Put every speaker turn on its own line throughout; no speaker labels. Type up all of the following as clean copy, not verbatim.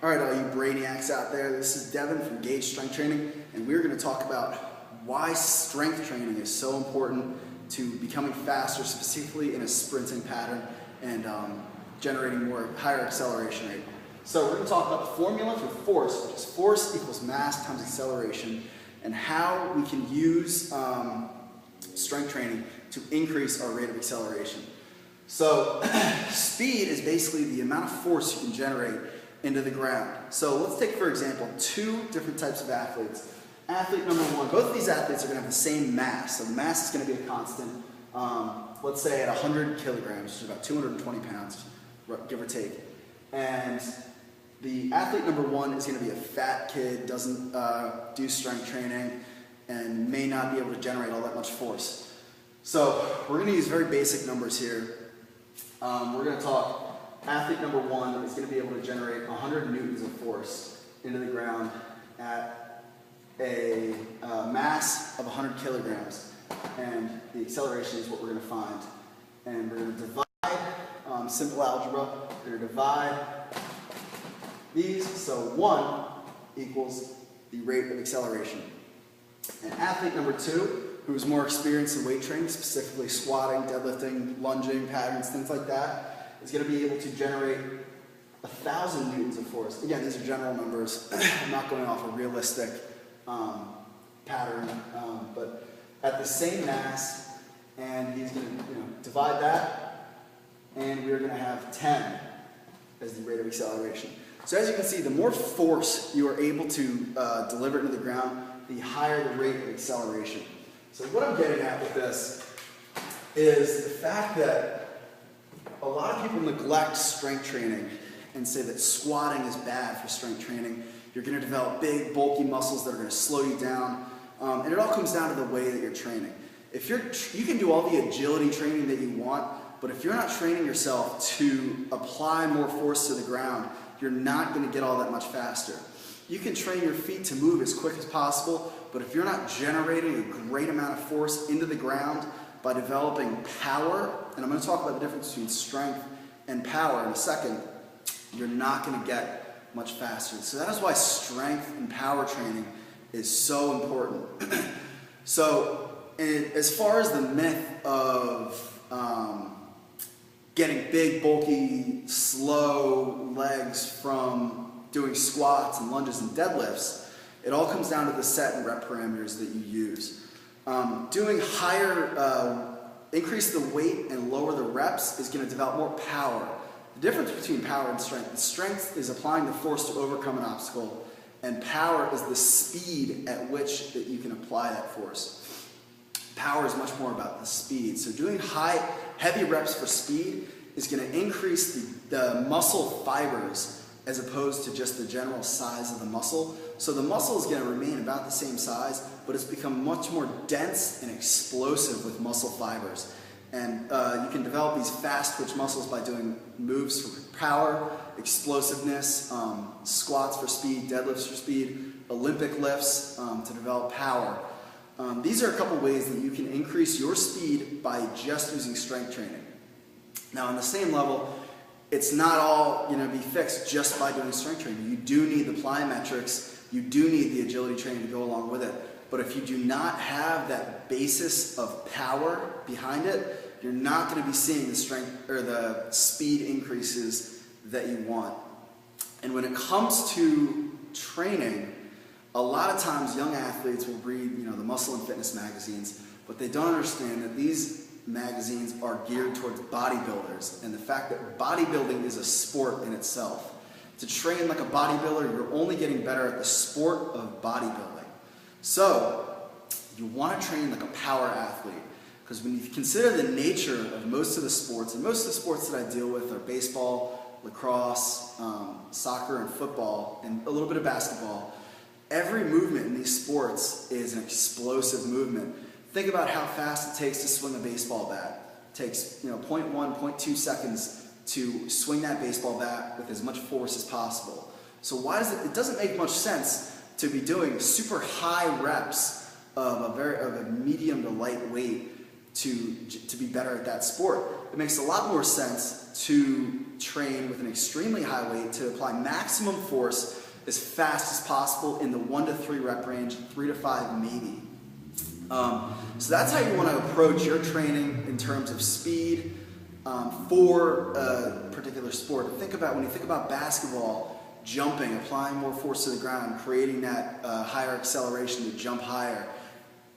All right, all you brainiacs out there, this is Devin from Gauge Strength Training, and we're going to talk about why strength training is so important to becoming faster, specifically in a sprinting pattern and generating higher acceleration rate. So we're going to talk about the formula for force, which is force equals mass times acceleration, and how we can use strength training to increase our rate of acceleration. So speed is basically the amount of force you can generate into the ground. So let's take, for example, two different types of athletes. Athlete number one, both of these athletes are going to have the same mass. So the mass is going to be a constant, let's say at 100 kilograms, which is about 220 pounds, give or take. And the athlete number one is going to be a fat kid, doesn't do strength training, and may not be able to generate all that much force. So we're going to use very basic numbers here. We're going to talk, athlete number one is going to be able to generate 100 newtons of force into the ground at a mass of 100 kilograms. And the acceleration is what we're going to find. And we're going to divide, simple algebra, we're going to divide these, so 1 equals the rate of acceleration. And athlete number two, who's more experienced in weight training, specifically squatting, deadlifting, lunging patterns, things like that, is going to be able to generate 1,000 newtons of force. Again, these are general numbers. I'm not going off a realistic pattern, but at the same mass, and he's going to divide that, and we're going to have 10 as the rate of acceleration. So as you can see, the more force you are able to deliver into the ground, the higher the rate of acceleration. So what I'm getting at with this is the fact that a lot of people neglect strength training and say that squatting is bad for strength training. You're going to develop big, bulky muscles that are going to slow you down. And it all comes down to the way that you're training. If you can do all the agility training that you want, but if you're not training yourself to apply more force to the ground, you're not going to get all that much faster. You can train your feet to move as quick as possible, but if you're not generating a great amount of force into the ground by developing power, and I'm going to talk about the difference between strength and power in a second, you're not going to get much faster. So that is why strength and power training is so important. So as far as the myth of getting big, bulky, slow legs from doing squats and lunges and deadlifts, it all comes down to the set and rep parameters that you use. Doing higher, increase the weight and lower the reps is going to develop more power. The difference between power and strength is applying the force to overcome an obstacle, and power is the speed at which that you can apply that force. Power is much more about the speed. So doing heavy reps for speed is going to increase the muscle fibers as opposed to just the general size of the muscle. So the muscle is going to remain about the same size, but it's become much more dense and explosive with muscle fibers. And you can develop these fast twitch muscles by doing moves for power, explosiveness, squats for speed, deadlifts for speed, Olympic lifts to develop power. These are a couple ways that you can increase your speed by just using strength training. Now on the same level, it's not all be fixed just by doing strength training. You do need the plyometrics, you do need the agility training to go along with it. But if you do not have that basis of power behind it, you're not going to be seeing the strength or the speed increases that you want. And when it comes to training, a lot of times young athletes will read the muscle and fitness magazines, but they don't understand that these magazines are geared towards bodybuilders, and the fact that bodybuilding is a sport in itself. To train like a bodybuilder, you're only getting better at the sport of bodybuilding. So you want to train like a power athlete, because when you consider the nature of most of the sports, and most of the sports that I deal with are baseball, lacrosse, soccer, and football, and a little bit of basketball, every movement in these sports is an explosive movement. Think about how fast it takes to swing a baseball bat. It takes 0.1, 0.2 seconds to swing that baseball bat with as much force as possible. So why does it doesn't make much sense to be doing super high reps of a medium to light weight to be better at that sport. It makes a lot more sense to train with an extremely high weight to apply maximum force as fast as possible in the 1 to 3 rep range, 3 to 5 maybe. So that's how you want to approach your training in terms of speed for a particular sport. When you think about basketball, jumping, applying more force to the ground, creating that higher acceleration to jump higher,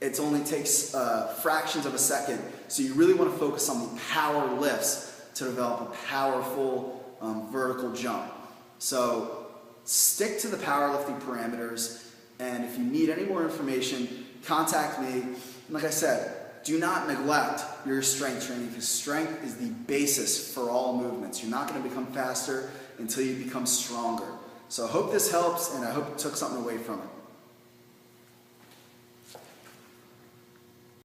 it only takes fractions of a second. So you really want to focus on the power lifts to develop a powerful vertical jump. So stick to the powerlifting parameters, and if you need any more information, contact me. And like I said, do not neglect your strength training, because strength is the basis for all movements. You're not going to become faster until you become stronger. So I hope this helps, and I hope you took something away from it.